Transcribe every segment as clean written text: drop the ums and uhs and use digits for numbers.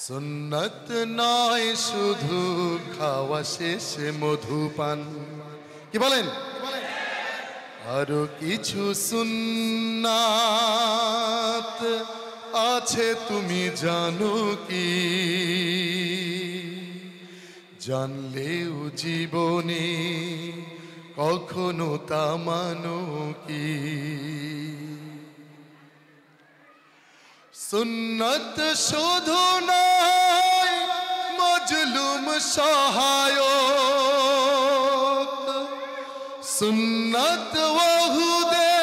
সুন্নত নয় শুধু খাওয়া শেষে মধুপান, কি বলেন? আরো কিছু সুন্নাত আছে তুমি জানো কি? জানলেও জীবনে কখনো তা মানো কি? সুন্নত শুধু নয় মজলুম সহায়ক, সুন্নত ওহুদে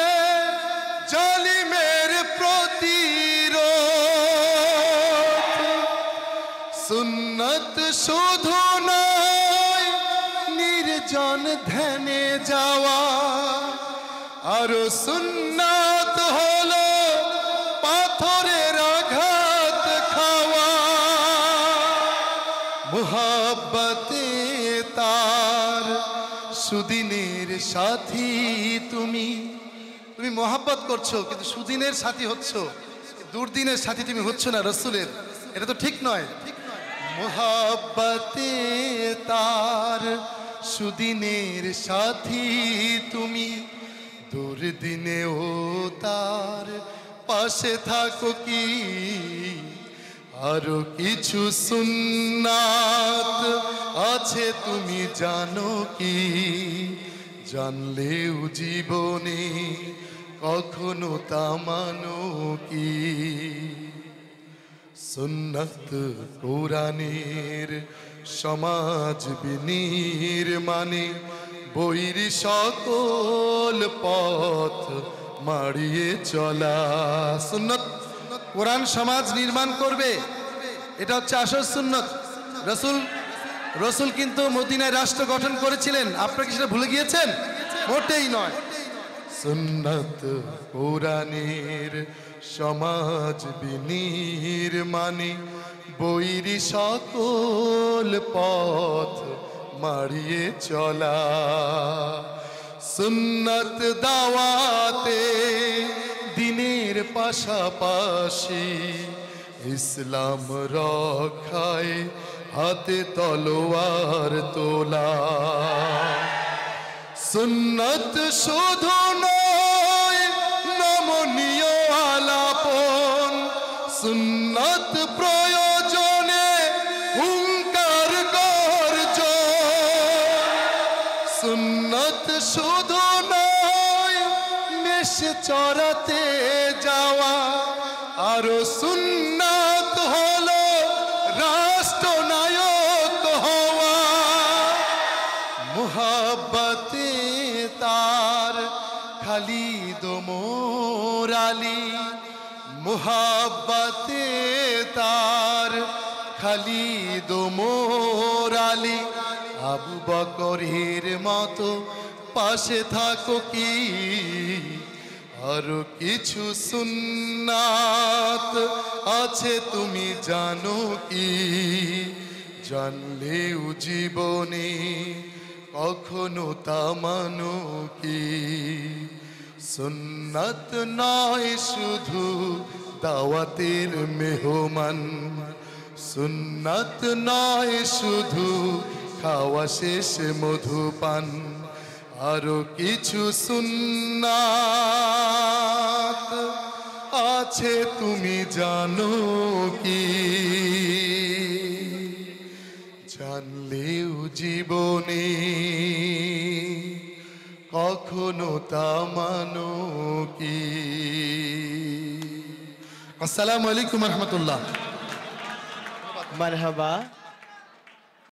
জালিমের প্রতিরোধ। সুন্নত শুধু নয় নির্জন ধ্যানে যাওয়া, আরো সুন্নাত হলো পাথরের আঘাত খাওয়া। মুহাব্বতে তার সুদিনের সাথী তুমি মোহাব্বত করছো কিন্তু সুদিনের সাথী হচ্ছ, দুর্দিনের সাথী তুমি হচ্ছ না রসুলের। এটা তো ঠিক নয়। মুহাব্বতে তার সুদিনের সাথী তুমি, দুর্দিনেও তার পাশে থাকো কি? আরো কিছু সুন্নাত আছে তুমি জানো কি? জানলেও জীবনে কখনো তা মানো কি? সুন্নাত কোরআনের সমাজ বিনির্মাণে বৈর সকল পথ মারিয়ে চলা। সুন্নত কোরআন সমাজ নির্মাণ করবে, এটা হচ্ছে আসল সুন্নত। রসুল কিন্তু মদিনায় রাষ্ট্র গঠন করেছিলেন, আপনারা কি সেটা ভুলে গিয়েছেন? মোটেই নয়। সুন্নত কোরআনের সমাজ বিনির্মাণে বৈর সকল পথ মারিয়ে চলা। সুন্নত দাওয়াতে দিনের পাশাপাশি ইসলাম রক্ষায় হাতে তলোয়ার তোলা। সুন্নত শুধু নয় নমনীয় আলাপন, সুন্নত প্রয়োজনে হুঙ্কার গর্জন। সুন্নত শুধু নয় মেষে চড়াতে যাওয়া, আরো সুন্নাত হলো রাষ্ট্রনায়ক হওয়া। মুহাব্বতে তার খালিদ মোর আলী, মুহাব্বতে তার খালিদ মোর আলী। আবু বকরের মতো পাশে থাকো কি? আরো কিছু সুন্নাত আছে তুমি জানো কি? জানলেও জীবনে কখনো তা মানো কি? সুন্নাত নয় শুধু দাওয়াতের মেহমান, সুন্নাত নয় শুধু খাওয়া শেষে মধুপান। আরো কিছু সুন্নাত আছে তুমি জানো কি? জানলেও জীবনে কখনো তা মানো কি? আসসালামু আলাইকুম রহমতুল্লাহ। মারহাবা।